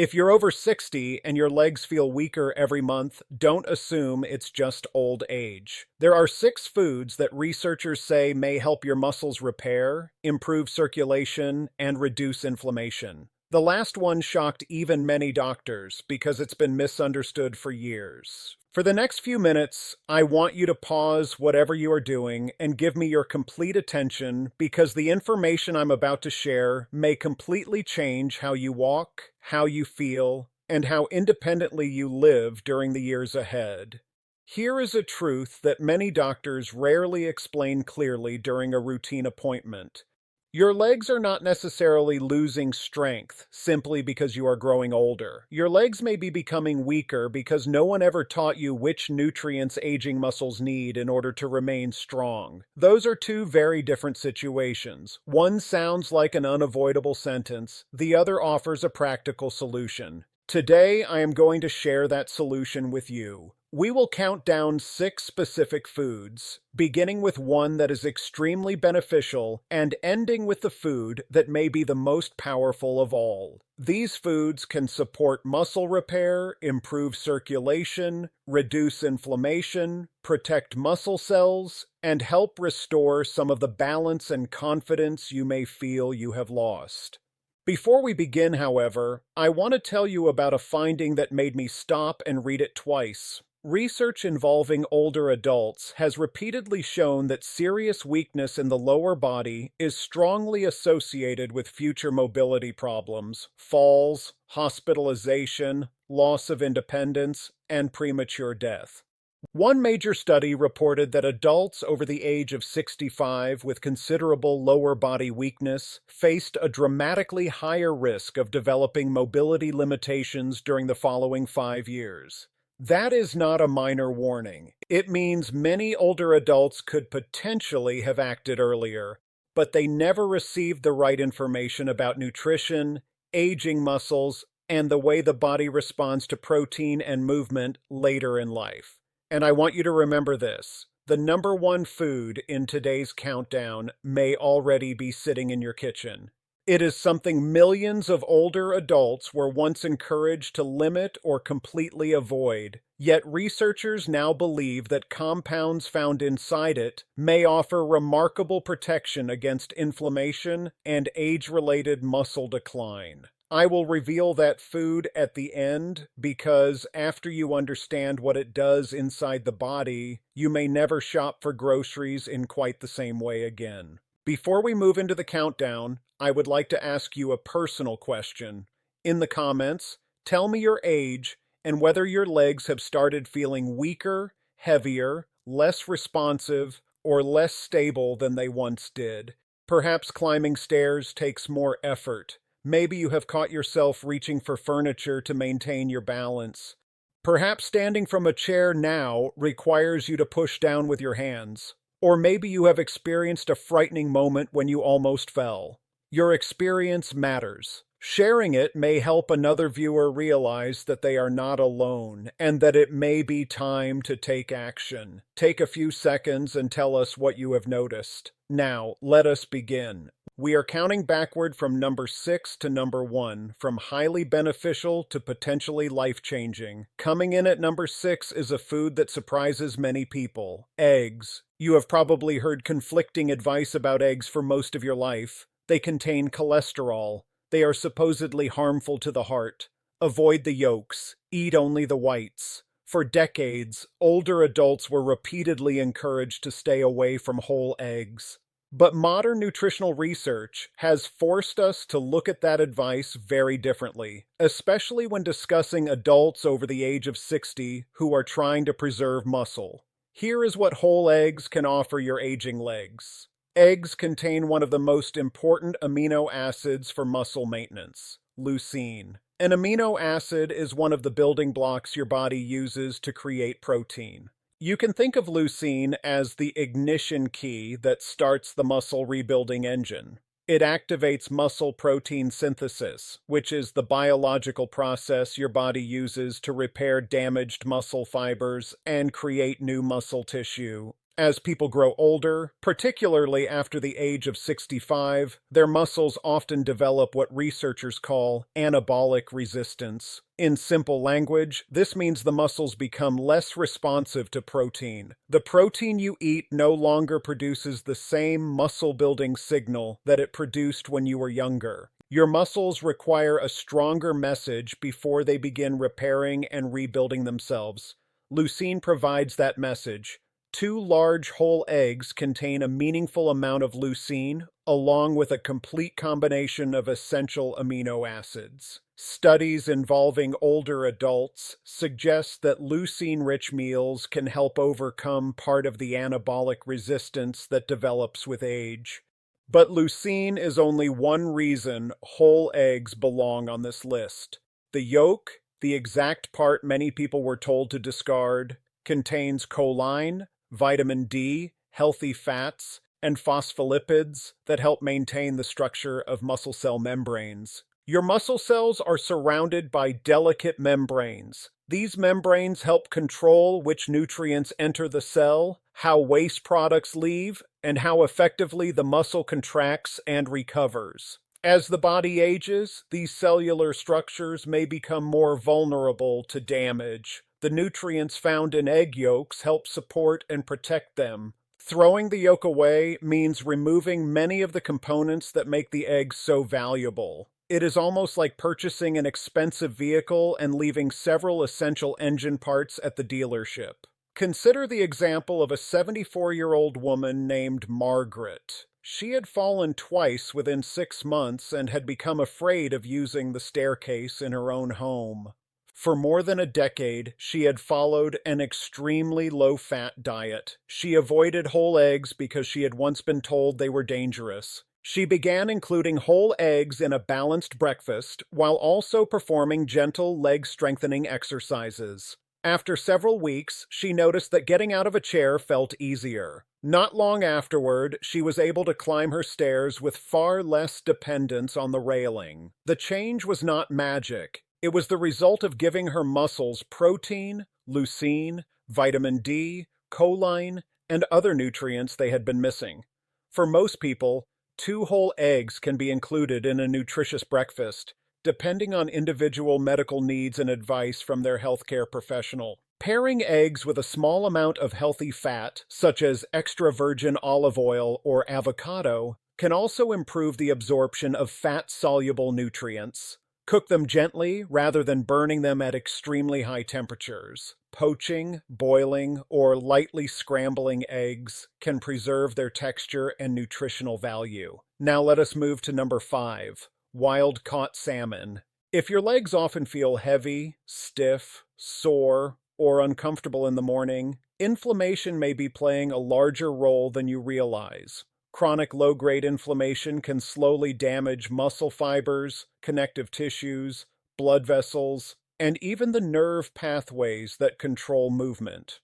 If you're over 60 and your legs feel weaker every month, don't assume it's just old age. There are 6 foods that researchers say may help your muscles repair, improve circulation, and reduce inflammation. The last one shocked even many doctors because it's been misunderstood for years. For the next few minutes, I want you to pause whatever you are doing and give me your complete attention because the information I'm about to share may completely change how you walk, how you feel, and how independently you live during the years ahead. Here is a truth that many doctors rarely explain clearly during a routine appointment. Your legs are not necessarily losing strength simply because you are growing older. Your legs may be becoming weaker because no one ever taught you which nutrients aging muscles need in order to remain strong. Those are 2 very different situations. One sounds like an unavoidable sentence, the other offers a practical solution. Today, I am going to share that solution with you. We will count down 6 specific foods, beginning with one that is extremely beneficial and ending with the food that may be the most powerful of all. These foods can support muscle repair, improve circulation, reduce inflammation, protect muscle cells, and help restore some of the balance and confidence you may feel you have lost. Before we begin, however, I want to tell you about a finding that made me stop and read it twice. Research involving older adults has repeatedly shown that serious weakness in the lower body is strongly associated with future mobility problems, falls, hospitalization, loss of independence, and premature death. One major study reported that adults over the age of 65 with considerable lower body weakness faced a dramatically higher risk of developing mobility limitations during the following 5 years. That is not a minor warning. It means many older adults could potentially have acted earlier, but they never received the right information about nutrition, aging muscles, and the way the body responds to protein and movement later in life. And I want you to remember this. The number 1 food in today's countdown may already be sitting in your kitchen. It is something millions of older adults were once encouraged to limit or completely avoid, yet researchers now believe that compounds found inside it may offer remarkable protection against inflammation and age-related muscle decline. I will reveal that food at the end because after you understand what it does inside the body, you may never shop for groceries in quite the same way again. Before we move into the countdown, I would like to ask you a personal question. In the comments, tell me your age and whether your legs have started feeling weaker, heavier, less responsive, or less stable than they once did. Perhaps climbing stairs takes more effort. Maybe you have caught yourself reaching for furniture to maintain your balance. Perhaps standing from a chair now requires you to push down with your hands. Or maybe you have experienced a frightening moment when you almost fell. Your experience matters. Sharing it may help another viewer realize that they are not alone and that it may be time to take action. Take a few seconds and tell us what you have noticed. Now, let us begin. We are counting backward from number 6 to number 1, from highly beneficial to potentially life-changing. Coming in at number 6 is a food that surprises many people: eggs. You have probably heard conflicting advice about eggs for most of your life. They contain cholesterol. They are supposedly harmful to the heart. Avoid the yolks. Eat only the whites. For decades, older adults were repeatedly encouraged to stay away from whole eggs. But modern nutritional research has forced us to look at that advice very differently, especially when discussing adults over the age of 60 who are trying to preserve muscle. Here is what whole eggs can offer your aging legs. Eggs contain one of the most important amino acids for muscle maintenance: leucine. An amino acid is one of the building blocks your body uses to create protein. You can think of leucine as the ignition key that starts the muscle rebuilding engine. It activates muscle protein synthesis, which is the biological process your body uses to repair damaged muscle fibers and create new muscle tissue. As people grow older, particularly after the age of 65, their muscles often develop what researchers call anabolic resistance. In simple language, this means the muscles become less responsive to protein. The protein you eat no longer produces the same muscle-building signal that it produced when you were younger. Your muscles require a stronger message before they begin repairing and rebuilding themselves. Leucine provides that message. 2 large whole eggs contain a meaningful amount of leucine, along with a complete combination of essential amino acids. Studies involving older adults suggest that leucine-rich meals can help overcome part of the anabolic resistance that develops with age. But leucine is only one reason whole eggs belong on this list. The yolk, the exact part many people were told to discard, contains choline, vitamin D, healthy fats, and phospholipids that help maintain the structure of muscle cell membranes. Your muscle cells are surrounded by delicate membranes. These membranes help control which nutrients enter the cell, how waste products leave, and how effectively the muscle contracts and recovers. As the body ages, these cellular structures may become more vulnerable to damage. The nutrients found in egg yolks help support and protect them. Throwing the yolk away means removing many of the components that make the egg so valuable. It is almost like purchasing an expensive vehicle and leaving several essential engine parts at the dealership. Consider the example of a 74-year-old woman named Margaret. She had fallen twice within 6 months and had become afraid of using the staircase in her own home. For more than a decade, she had followed an extremely low-fat diet. She avoided whole eggs because she had once been told they were dangerous. She began including whole eggs in a balanced breakfast while also performing gentle leg-strengthening exercises. After several weeks, she noticed that getting out of a chair felt easier. Not long afterward, she was able to climb her stairs with far less dependence on the railing. The change was not magic. It was the result of giving her muscles protein, leucine, vitamin D, choline, and other nutrients they had been missing. For most people, 2 whole eggs can be included in a nutritious breakfast, depending on individual medical needs and advice from their healthcare professional. Pairing eggs with a small amount of healthy fat, such as extra virgin olive oil or avocado, can also improve the absorption of fat-soluble nutrients. Cook them gently rather than burning them at extremely high temperatures. Poaching, boiling, or lightly scrambling eggs can preserve their texture and nutritional value. Now let us move to number 5. Wild-caught salmon. If your legs often feel heavy, stiff, sore, or uncomfortable in the morning, inflammation may be playing a larger role than you realize. Chronic low-grade inflammation can slowly damage muscle fibers, connective tissues, blood vessels, and even the nerve pathways that control movement.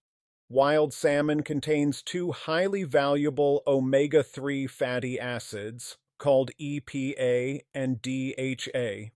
Wild salmon contains 2 highly valuable omega-3 fatty acids, called EPA and DHA.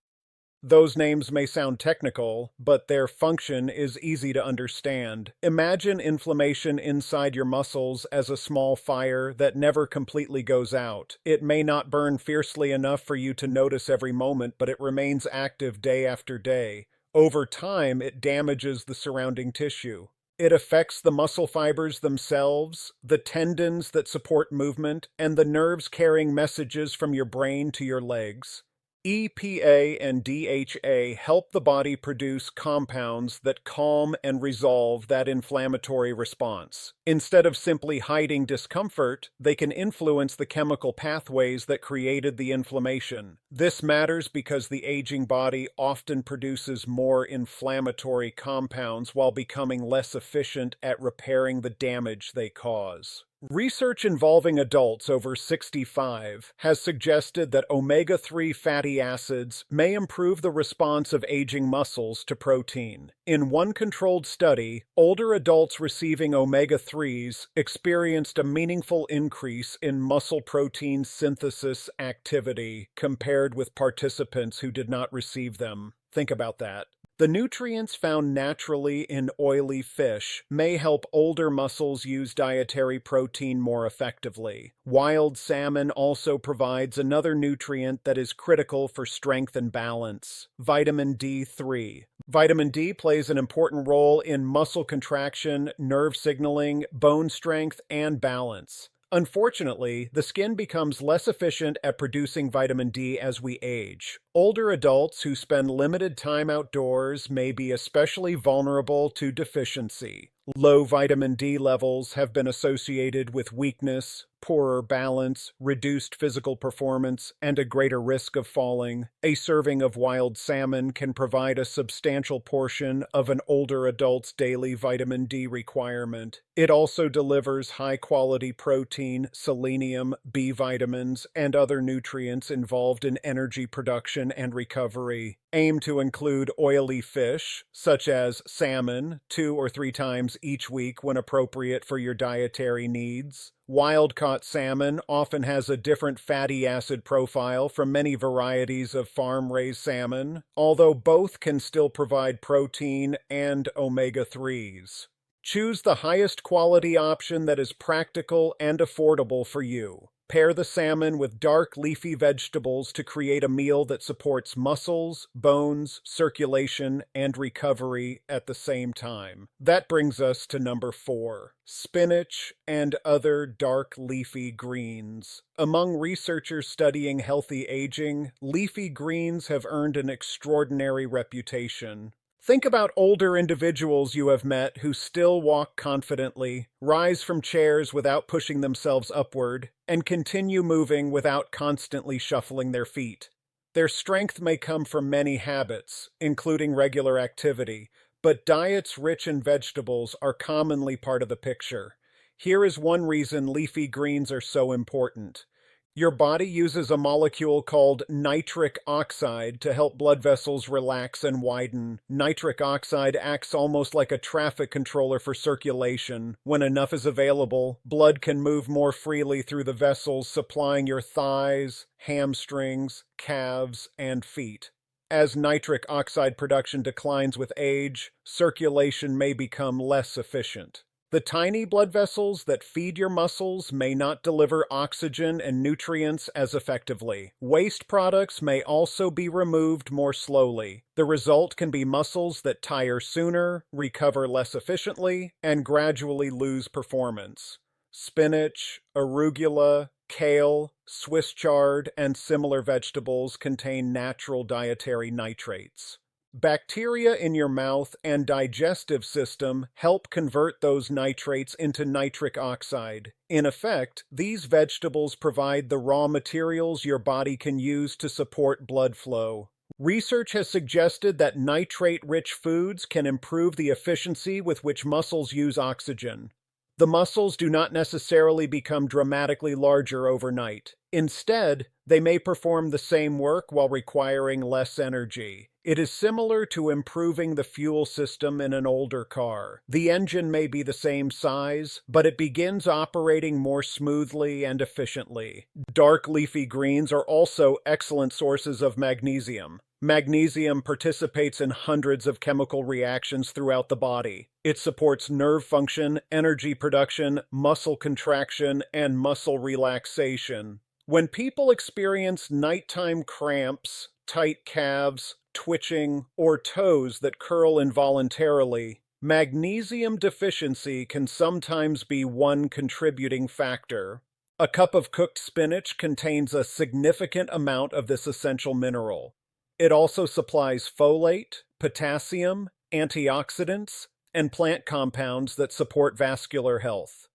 Those names may sound technical, but their function is easy to understand. Imagine inflammation inside your muscles as a small fire that never completely goes out. It may not burn fiercely enough for you to notice every moment, but it remains active day after day. Over time, it damages the surrounding tissue. It affects the muscle fibers themselves, the tendons that support movement, and the nerves carrying messages from your brain to your legs. EPA and DHA help the body produce compounds that calm and resolve that inflammatory response. Instead of simply hiding discomfort, they can influence the chemical pathways that created the inflammation. This matters because the aging body often produces more inflammatory compounds while becoming less efficient at repairing the damage they cause. Research involving adults over 65 has suggested that omega-3 fatty acids may improve the response of aging muscles to protein. In one controlled study, older adults receiving omega-3s experienced a meaningful increase in muscle protein synthesis activity compared with participants who did not receive them. Think about that. The nutrients found naturally in oily fish may help older mussels use dietary protein more effectively. Wild salmon also provides another nutrient that is critical for strength and balance: vitamin D3. Vitamin D plays an important role in muscle contraction, nerve signaling, bone strength, and balance. Unfortunately, the skin becomes less efficient at producing vitamin D as we age. Older adults who spend limited time outdoors may be especially vulnerable to deficiency. Low vitamin D levels have been associated with weakness, poorer balance, reduced physical performance, and a greater risk of falling. A serving of wild salmon can provide a substantial portion of an older adult's daily vitamin D requirement. It also delivers high-quality protein, selenium, B vitamins, and other nutrients involved in energy production and recovery. Aim to include oily fish, such as salmon, 2 or 3 times each week when appropriate for your dietary needs. Wild-caught salmon often has a different fatty acid profile from many varieties of farm-raised salmon, although both can still provide protein and omega-3s. Choose the highest quality option that is practical and affordable for you. Pair the salmon with dark leafy vegetables to create a meal that supports muscles, bones, circulation, and recovery at the same time. That brings us to number 4, spinach and other dark leafy greens. Among researchers studying healthy aging, leafy greens have earned an extraordinary reputation. Think about older individuals you have met who still walk confidently, rise from chairs without pushing themselves upward, and continue moving without constantly shuffling their feet. Their strength may come from many habits, including regular activity, but diets rich in vegetables are commonly part of the picture. Here is one reason leafy greens are so important. Your body uses a molecule called nitric oxide to help blood vessels relax and widen. Nitric oxide acts almost like a traffic controller for circulation. When enough is available, blood can move more freely through the vessels, supplying your thighs, hamstrings, calves, and feet. As nitric oxide production declines with age, circulation may become less efficient. The tiny blood vessels that feed your muscles may not deliver oxygen and nutrients as effectively. Waste products may also be removed more slowly. The result can be muscles that tire sooner, recover less efficiently, and gradually lose performance. Spinach, arugula, kale, Swiss chard, and similar vegetables contain natural dietary nitrates. Bacteria in your mouth and digestive system help convert those nitrates into nitric oxide. In effect, these vegetables provide the raw materials your body can use to support blood flow. Research has suggested that nitrate-rich foods can improve the efficiency with which muscles use oxygen. The muscles do not necessarily become dramatically larger overnight. Instead, they may perform the same work while requiring less energy. It is similar to improving the fuel system in an older car. The engine may be the same size, but it begins operating more smoothly and efficiently. Dark leafy greens are also excellent sources of magnesium. Magnesium participates in hundreds of chemical reactions throughout the body. It supports nerve function, energy production, muscle contraction, and muscle relaxation. When people experience nighttime cramps, tight calves, twitching, or toes that curl involuntarily, magnesium deficiency can sometimes be one contributing factor. A cup of cooked spinach contains a significant amount of this essential mineral. It also supplies folate, potassium, antioxidants, and plant compounds that support vascular health.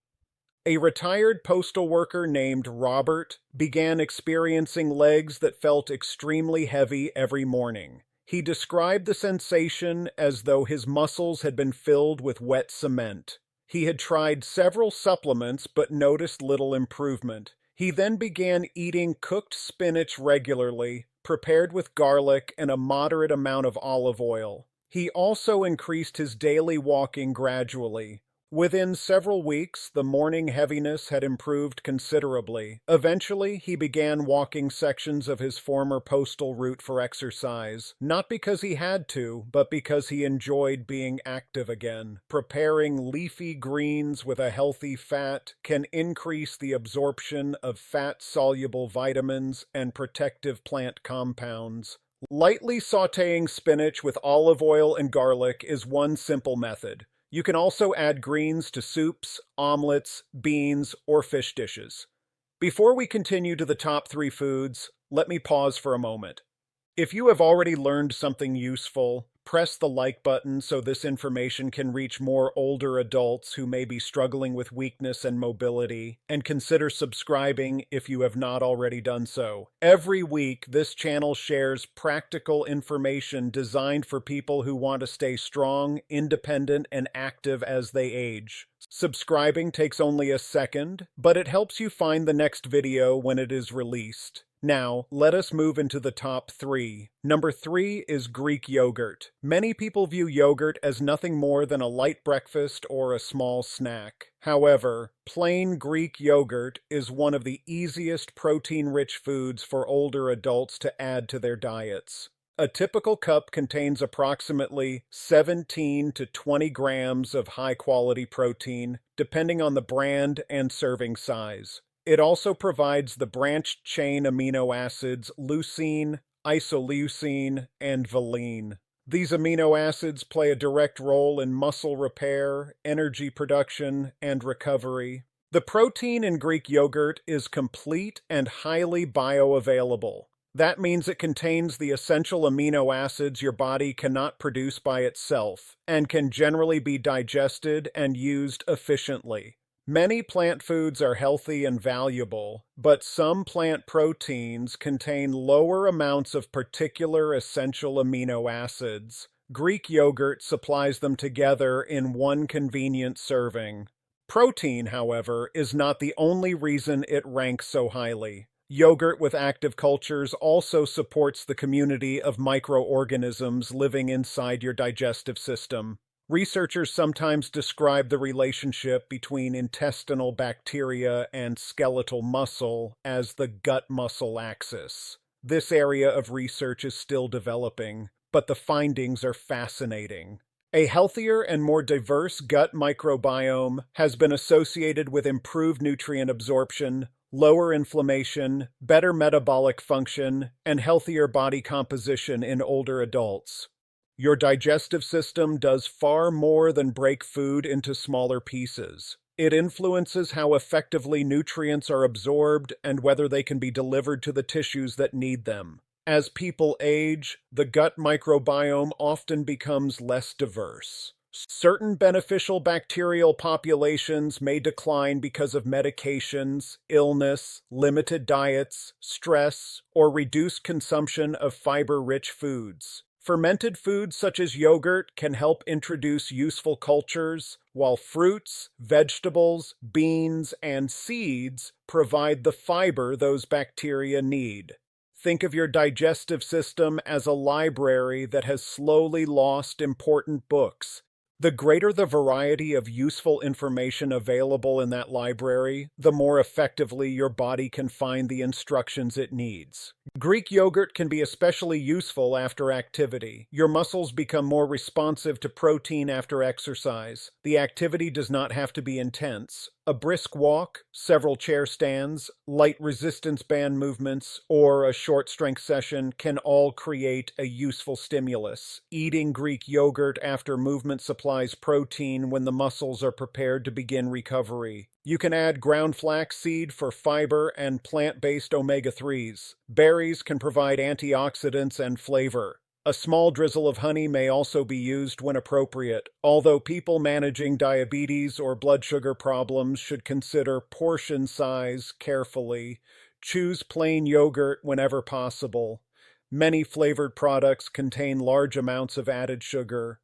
A retired postal worker named Robert began experiencing legs that felt extremely heavy every morning. He described the sensation as though his muscles had been filled with wet cement. He had tried several supplements but noticed little improvement. He then began eating cooked spinach regularly, prepared with garlic and a moderate amount of olive oil. He also increased his daily walking gradually, Within several weeks, the morning heaviness had improved considerably. Eventually, he began walking sections of his former postal route for exercise, not because he had to, but because he enjoyed being active again. Preparing leafy greens with a healthy fat can increase the absorption of fat-soluble vitamins and protective plant compounds. Lightly sautéing spinach with olive oil and garlic is one simple method. You can also add greens to soups, omelets, beans, or fish dishes. Before we continue to the top three foods, let me pause for a moment. If you have already learned something useful, press the like button so this information can reach more older adults who may be struggling with weakness and mobility, and consider subscribing if you have not already done so. Every week, this channel shares practical information designed for people who want to stay strong, independent, and active as they age. Subscribing takes only a second, but it helps you find the next video when it is released. Now, let us move into the top three. Number 3 is Greek yogurt. Many people view yogurt as nothing more than a light breakfast or a small snack. However, plain Greek yogurt is one of the easiest protein-rich foods for older adults to add to their diets. A typical cup contains approximately 17 to 20 grams of high-quality protein, depending on the brand and serving size. It also provides the branched-chain amino acids leucine, isoleucine, and valine. These amino acids play a direct role in muscle repair, energy production, and recovery. The protein in Greek yogurt is complete and highly bioavailable. That means it contains the essential amino acids your body cannot produce by itself, and can generally be digested and used efficiently. Many plant foods are healthy and valuable, but some plant proteins contain lower amounts of particular essential amino acids. Greek yogurt supplies them together in one convenient serving. Protein, however, is not the only reason it ranks so highly. Yogurt with active cultures also supports the community of microorganisms living inside your digestive system. Researchers sometimes describe the relationship between intestinal bacteria and skeletal muscle as the gut-muscle axis. This area of research is still developing, but the findings are fascinating. A healthier and more diverse gut microbiome has been associated with improved nutrient absorption, lower inflammation, better metabolic function, and healthier body composition in older adults. Your digestive system does far more than break food into smaller pieces. It influences how effectively nutrients are absorbed and whether they can be delivered to the tissues that need them. As people age, the gut microbiome often becomes less diverse. Certain beneficial bacterial populations may decline because of medications, illness, limited diets, stress, or reduced consumption of fiber-rich foods. Fermented foods such as yogurt can help introduce useful cultures, while fruits, vegetables, beans, and seeds provide the fiber those bacteria need. Think of your digestive system as a library that has slowly lost important books. The greater the variety of useful information available in that library, the more effectively your body can find the instructions it needs. Greek yogurt can be especially useful after activity. Your muscles become more responsive to protein after exercise. The activity does not have to be intense. A brisk walk, several chair stands, light resistance band movements, or a short strength session can all create a useful stimulus. Eating Greek yogurt after movement supplies protein when the muscles are prepared to begin recovery. You can add ground flaxseed for fiber and plant-based omega-3s. Berries can provide antioxidants and flavor. A small drizzle of honey may also be used when appropriate, although people managing diabetes or blood sugar problems should consider portion size carefully. Choose plain yogurt whenever possible. Many flavored products contain large amounts of added sugar.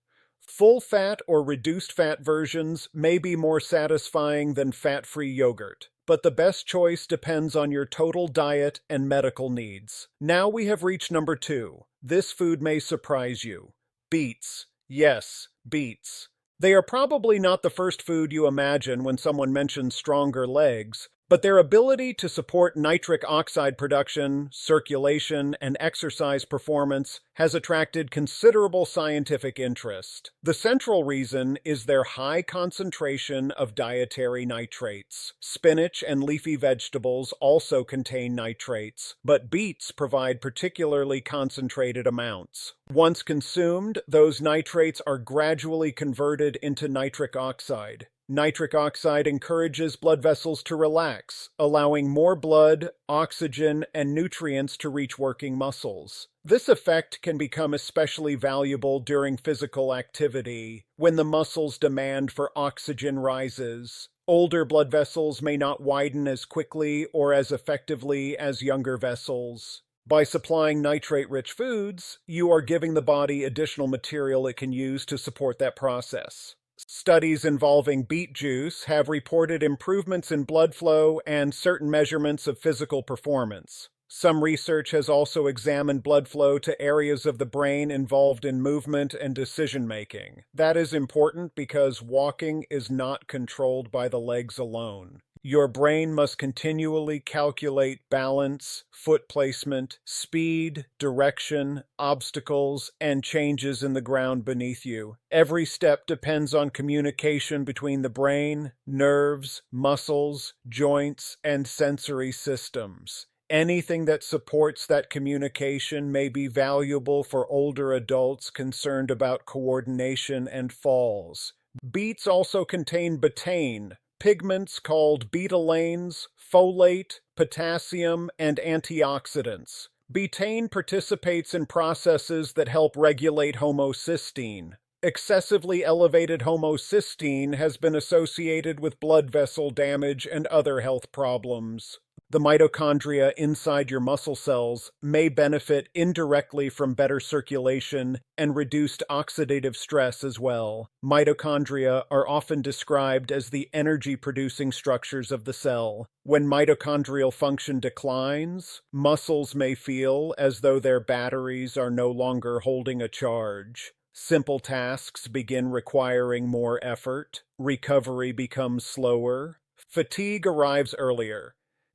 Full-fat or reduced-fat versions may be more satisfying than fat-free yogurt, but the best choice depends on your total diet and medical needs. Now we have reached number 2. This food may surprise you. Beets. Yes, beets. They are probably not the first food you imagine when someone mentions stronger legs, but their ability to support nitric oxide production, circulation, and exercise performance has attracted considerable scientific interest. The central reason is their high concentration of dietary nitrates. Spinach and leafy vegetables also contain nitrates, but beets provide particularly concentrated amounts. Once consumed, those nitrates are gradually converted into nitric oxide. Nitric oxide encourages blood vessels to relax, allowing more blood, oxygen, and nutrients to reach working muscles. This effect can become especially valuable during physical activity, when the muscles' demand for oxygen rises. Older blood vessels may not widen as quickly or as effectively as younger vessels. By supplying nitrate-rich foods, you are giving the body additional material it can use to support that process. Studies involving beet juice have reported improvements in blood flow and certain measurements of physical performance. Some research has also examined blood flow to areas of the brain involved in movement and decision-making. That is important because walking is not controlled by the legs alone. Your brain must continually calculate balance, foot placement, speed, direction, obstacles, and changes in the ground beneath you. Every step depends on communication between the brain, nerves, muscles, joints, and sensory systems. Anything that supports that communication may be valuable for older adults concerned about coordination and falls. Beets also contain betaine, pigments called betalains, folate, potassium, and antioxidants. Betaine participates in processes that help regulate homocysteine. Excessively elevated homocysteine has been associated with blood vessel damage and other health problems. The mitochondria inside your muscle cells may benefit indirectly from better circulation and reduced oxidative stress as well. Mitochondria are often described as the energy-producing structures of the cell. When mitochondrial function declines, muscles may feel as though their batteries are no longer holding a charge. Simple tasks begin requiring more effort. Recovery becomes slower. Fatigue arrives earlier.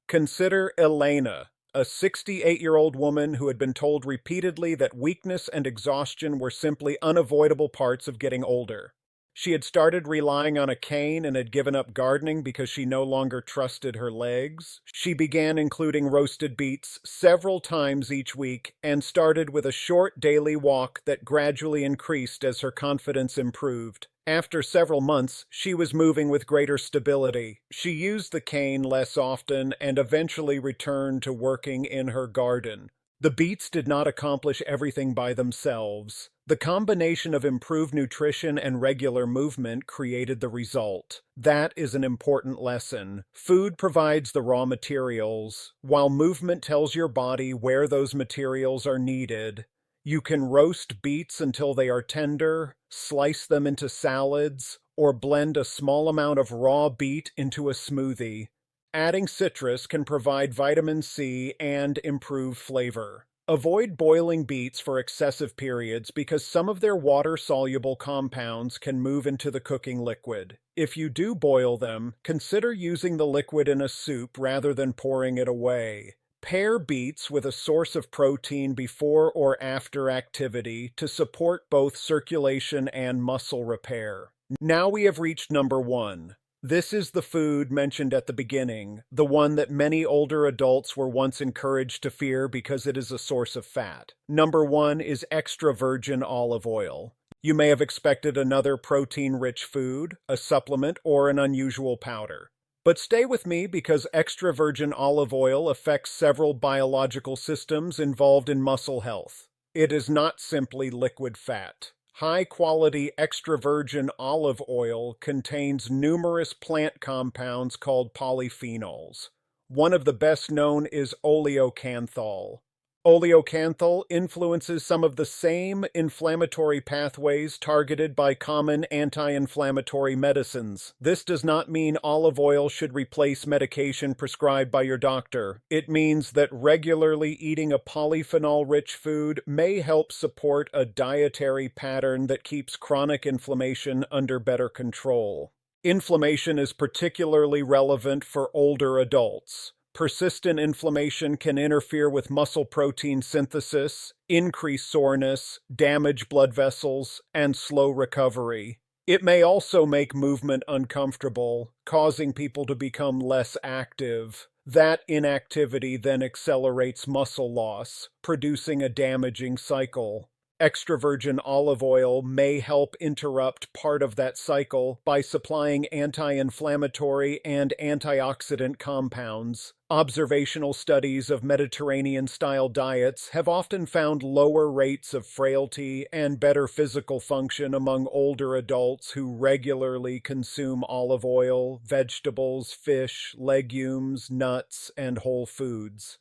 Consider Elena, a 68-year-old woman who had been told repeatedly that weakness and exhaustion were simply unavoidable parts of getting older. She had started relying on a cane and had given up gardening because she no longer trusted her legs. She began including roasted beets several times each week and started with a short daily walk that gradually increased as her confidence improved. After several months, she was moving with greater stability. She used the cane less often and eventually returned to working in her garden. The beets did not accomplish everything by themselves. The combination of improved nutrition and regular movement created the result. That is an important lesson. Food provides the raw materials, while movement tells your body where those materials are needed. You can roast beets until they are tender, slice them into salads, or blend a small amount of raw beet into a smoothie. Adding citrus can provide vitamin C and improve flavor. Avoid boiling beets for excessive periods because some of their water-soluble compounds can move into the cooking liquid. If you do boil them, consider using the liquid in a soup rather than pouring it away. Pair beets with a source of protein before or after activity to support both circulation and muscle repair. Now we have reached number 1. This is the food mentioned at the beginning, the one that many older adults were once encouraged to fear because it is a source of fat. Number 1 is extra virgin olive oil. You may have expected another protein-rich food, a supplement, or an unusual powder. But stay with me because extra virgin olive oil affects several biological systems involved in muscle health. It is not simply liquid fat. High-quality extra virgin olive oil contains numerous plant compounds called polyphenols. One of the best known is oleocanthal. Oleocanthal influences some of the same inflammatory pathways targeted by common anti-inflammatory medicines. This does not mean olive oil should replace medication prescribed by your doctor. It means that regularly eating a polyphenol-rich food may help support a dietary pattern that keeps chronic inflammation under better control. Inflammation is particularly relevant for older adults. Persistent inflammation can interfere with muscle protein synthesis, increase soreness, damage blood vessels, and slow recovery. It may also make movement uncomfortable, causing people to become less active. That inactivity then accelerates muscle loss, producing a damaging cycle. Extra virgin olive oil may help interrupt part of that cycle by supplying anti-inflammatory and antioxidant compounds. Observational studies of Mediterranean-style diets have often found lower rates of frailty and better physical function among older adults who regularly consume olive oil, vegetables, fish, legumes, nuts, and whole foods.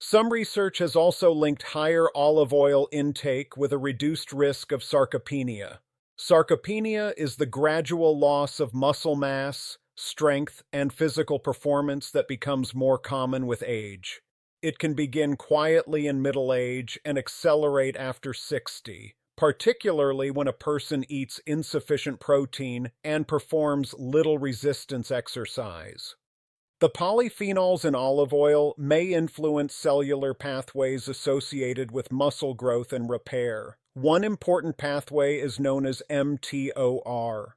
Some research has also linked higher olive oil intake with a reduced risk of sarcopenia. Sarcopenia is the gradual loss of muscle mass, strength, and physical performance that becomes more common with age. It can begin quietly in middle age and accelerate after 60, particularly when a person eats insufficient protein and performs little resistance exercise. The polyphenols in olive oil may influence cellular pathways associated with muscle growth and repair. One important pathway is known as mTOR.